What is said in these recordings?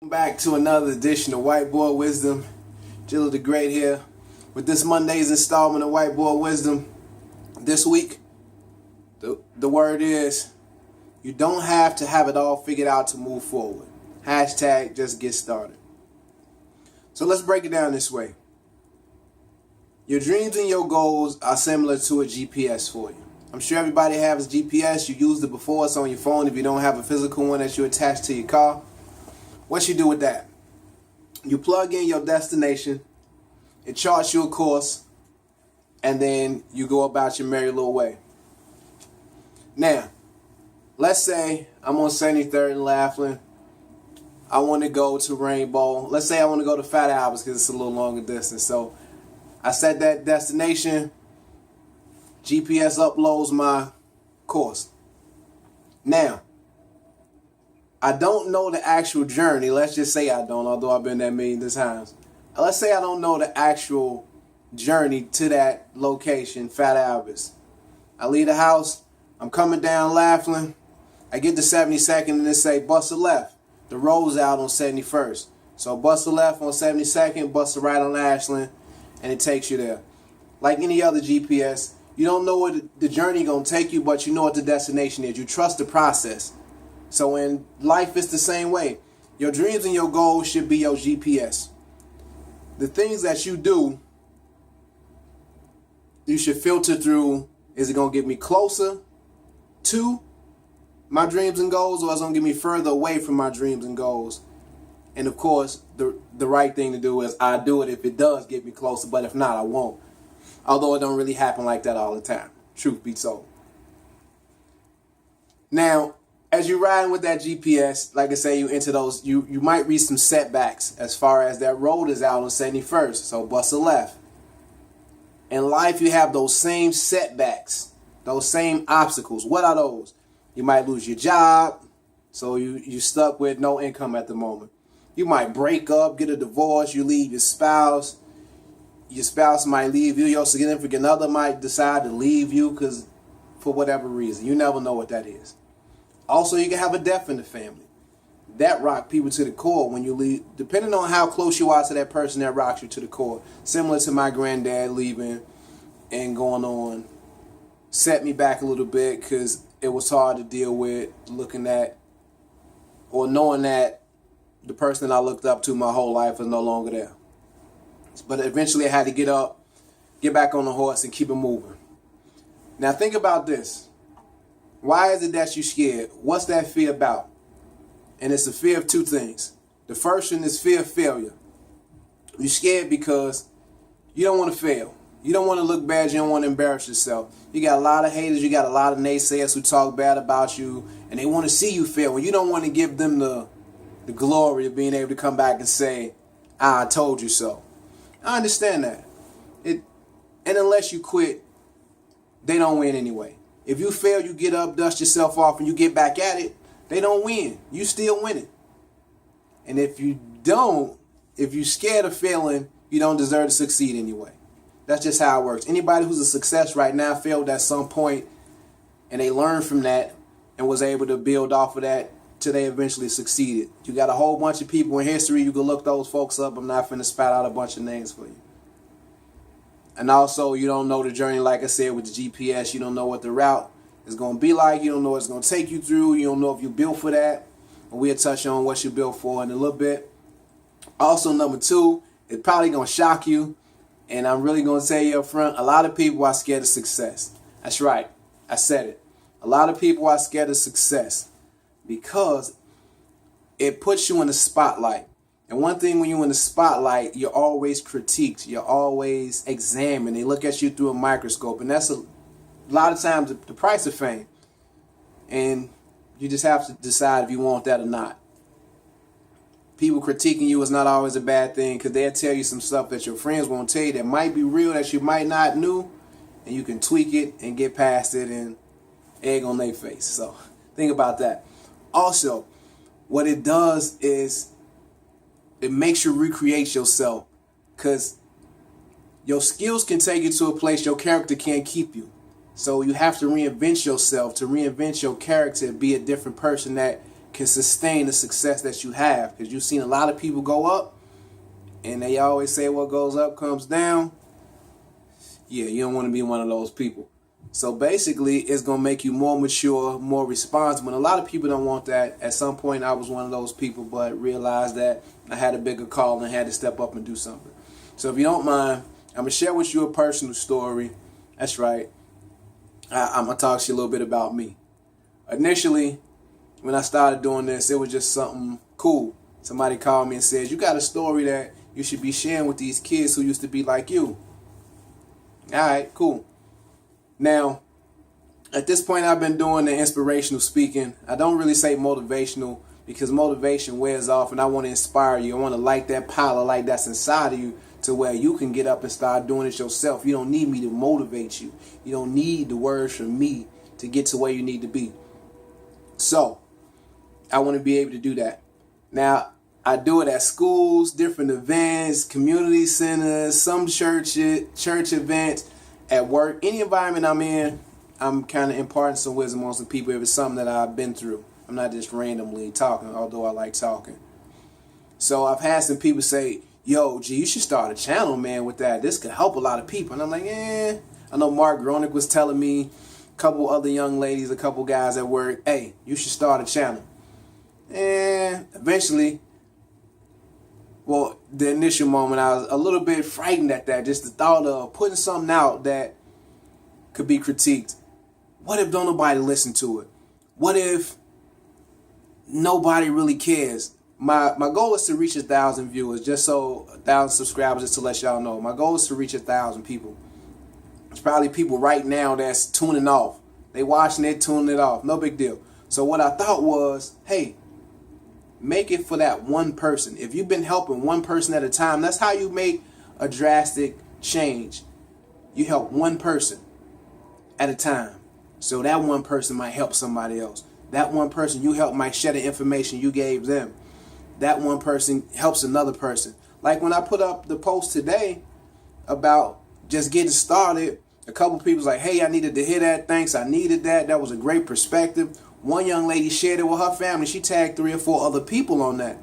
Back to another edition of Whiteboard Wisdom. Jilla the Great here with this Monday's installment of Whiteboard Wisdom. This week, the word is, you don't have to have it all figured out to move forward. Hashtag just get started. So let's break it down this way. Your dreams and your goals are similar to a GPS for you. I'm sure everybody has GPS. You used it before. It's on your phone if you don't have a physical one that you attach to your car. What you do with that? You plug in your destination, it charts you a course, and then you go about your merry little way. Now, let's say I'm on 73rd and Laughlin. I want to go to Rainbow. Let's say I want to go to Fat Albert because it's a little longer distance. So I set that destination. GPS uploads my course. Now, I don't know the actual journey. Let's just say I don't, although I've been there millions of times. Let's say I don't know the actual journey to that location, Fat Albert's. I leave the house. I'm coming down Laughlin. I get to 72nd and it say bust a left. The road's out on 71st. So bust a left on 72nd, bust a right on Ashland, and it takes you there. Like any other GPS, you don't know where the journey going to take you, but you know what the destination is. You trust the process. So in life, it's the same way. Your dreams and your goals should be your GPS. The things that you do, you should filter through, is it going to get me closer to my dreams and goals, or is it going to get me further away from my dreams and goals? And of course, the right thing to do is I do it if it does get me closer, but if not, I won't. Although it don't really happen like that all the time, truth be told. Now, as you're riding with that GPS, like I say, you enter those, you might reach some setbacks as far as that road is out on 71st, so bust a left. In life, you have those same setbacks, those same obstacles. What are those? You might lose your job, so you stuck with no income at the moment. You might break up, get a divorce, you leave your spouse. Your spouse might leave you. Your significant other might decide to leave you because for whatever reason. You never know what that is. Also, you can have a death in the family. That rock people to the core when you leave, depending on how close you are to that person, that rocks you to the core. Similar to my granddad leaving and going on, set me back a little bit because it was hard to deal with looking at or knowing that the person I looked up to my whole life was no longer there. But eventually I had to get up, get back on the horse, and keep it moving. Now think about this. Why is it that you're scared? What's that fear about? And it's a fear of two things. The first one is fear of failure. You're scared because you don't want to fail. You don't want to look bad. You don't want to embarrass yourself. You got a lot of haters. You got a lot of naysayers who talk bad about you, and they want to see you fail. And you don't want to give them the glory of being able to come back and say, I told you so. I understand that. And unless you quit, they don't win anyway. If you fail, you get up, dust yourself off, and you get back at it, they don't win. You still winning. And if you don't, if you're scared of failing, you don't deserve to succeed anyway. That's just how it works. Anybody who's a success right now failed at some point, and they learned from that and was able to build off of that till they eventually succeeded. You got a whole bunch of people in history. You can look those folks up. I'm not finna spat out a bunch of names for you. And also, you don't know the journey, like I said, with the GPS. You don't know what the route is going to be like. You don't know what it's going to take you through. You don't know if you're built for that. And we'll touch on what you're built for in a little bit. Also, number two, it's probably going to shock you. And I'm really going to tell you up front, a lot of people are scared of success. That's right. I said it. A lot of people are scared of success because it puts you in the spotlight. And one thing, when you're in the spotlight, you're always critiqued. You're always examined. They look at you through a microscope. And that's a lot of times the price of fame. And you just have to decide if you want that or not. People critiquing you is not always a bad thing because they'll tell you some stuff that your friends won't tell you that might be real, that you might not knew. And you can tweak it and get past it and egg on their face. So think about that. Also, what it does is it makes you recreate yourself because your skills can take you to a place your character can't keep you. So you have to reinvent yourself, to reinvent your character, be a different person that can sustain the success that you have. Because you've seen a lot of people go up, and they always say what goes up comes down. Yeah, you don't want to be one of those people. So basically, it's going to make you more mature, more responsible. And a lot of people don't want that. At some point, I was one of those people, but realized that I had a bigger call and had to step up and do something. So if you don't mind, I'm going to share with you a personal story. That's right. I'm going to talk to you a little bit about me. Initially, when I started doing this, it was just something cool. Somebody called me and said, you got a story that you should be sharing with these kids who used to be like you. All right, cool. Now, at this point, I've been doing the inspirational speaking. I don't really say motivational because motivation wears off, and I want to inspire you. I want to light that pile of light that's inside of you to where you can get up and start doing it yourself. You don't need me to motivate you. You don't need the words from me to get to where you need to be. So, I want to be able to do that. Now, I do it at schools, different events, community centers, some church events, at work, any environment I'm in. I'm kind of imparting some wisdom on some people if it's something that I've been through. I'm not just randomly talking, although I like talking. So I've had some people say, yo, G, you should start a channel, man, with that. This could help a lot of people. And I'm like, I know Mark Gronick was telling me, a couple other young ladies, a couple guys at work, hey, you should start a channel. And eventually, well, the initial moment, I was a little bit frightened at that. Just the thought of putting something out that could be critiqued. What if don't nobody listen to it? What if nobody really cares? My goal is to reach 1,000 viewers, just so 1,000 subscribers, just to let y'all know. My goal is to reach 1,000 people. It's probably people right now that's tuning off. They watching it, tuning it off. No big deal. So what I thought was, hey, make it for that one person. If you've been helping one person at a time, that's how you make a drastic change. You help one person at a time. So that one person might help somebody else. That one person you help might share the information you gave them. That one person helps another person. Like when I put up the post today about just getting started, a couple people was like, hey, I needed to hear that. Thanks, I needed that. That was a great perspective. One young lady shared it with her family. She tagged 3 or 4 other people on that.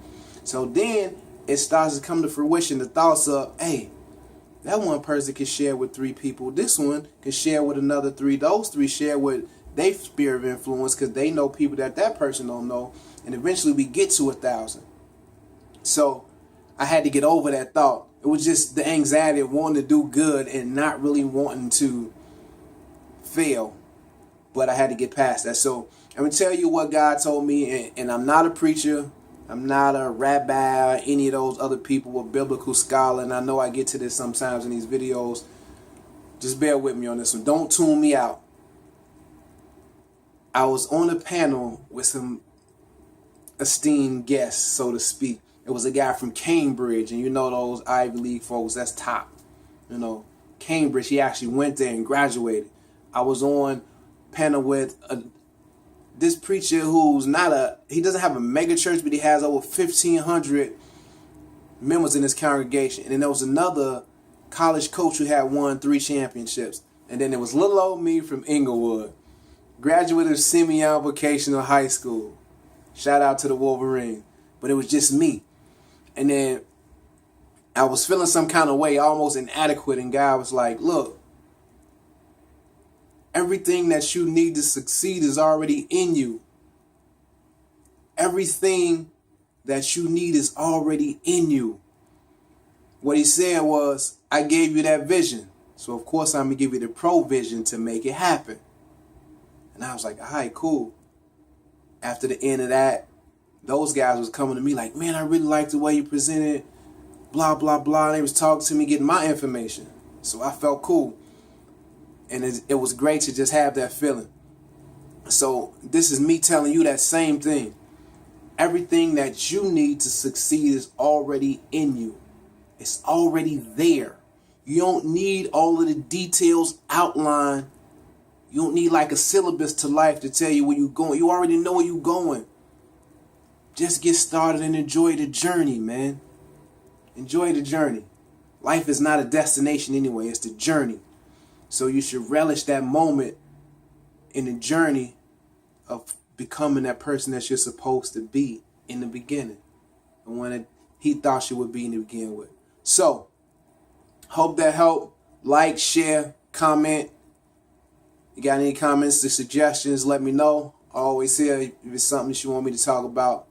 So then it starts to come to fruition, the thoughts of, hey, that one person can share with 3 people. This one can share with another 3. Those 3 share with their sphere of influence because they know people that person don't know. And eventually we get to 1,000. So I had to get over that thought. It was just the anxiety of wanting to do good and not really wanting to fail. But I had to get past that. So I'm going to tell you what God told me. And I'm not a preacher. I'm not a rabbi or any of those other people or biblical scholar. And I know I get to this sometimes in these videos. Just bear with me on this one. Don't tune me out. I was on a panel with some esteemed guests, so to speak. It was a guy from Cambridge. And you know those Ivy League folks, that's top. You know, Cambridge, he actually went there and graduated. I was on panel with this preacher who's he doesn't have a mega church, but he has over 1,500 members in his congregation. And then there was another college coach who had won 3 championships. And then there was little old me from Inglewood, graduate of Simeon Vocational High School. Shout out to the Wolverine. But it was just me. And then I was feeling some kind of way, almost inadequate. And God was like, look, everything that you need to succeed is already in you. Everything that you need is already in you. What he said was, I gave you that vision. So, of course, I'm going to give you the provision to make it happen. And I was like, all right, cool. After the end of that, those guys was coming to me like, man, I really like the way you presented, blah, blah, blah. And they was talking to me, getting my information. So I felt cool. And it was great to just have that feeling. So this is me telling you that same thing. Everything that you need to succeed is already in you. It's already there. You don't need all of the details outlined. You don't need like a syllabus to life to tell you where you're going. You already know where you're going. Just get started and enjoy the journey, man. Enjoy the journey. Life is not a destination anyway. It's the journey. So you should relish that moment in the journey of becoming that person that you're supposed to be in the beginning, and when he thought you would be to begin with. So, hope that helped. Like, share, comment. You got any comments or suggestions, let me know. Always here if it's something that you want me to talk about.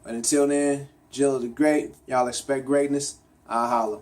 But until then, Jill the Great. Y'all expect greatness. I'll holla.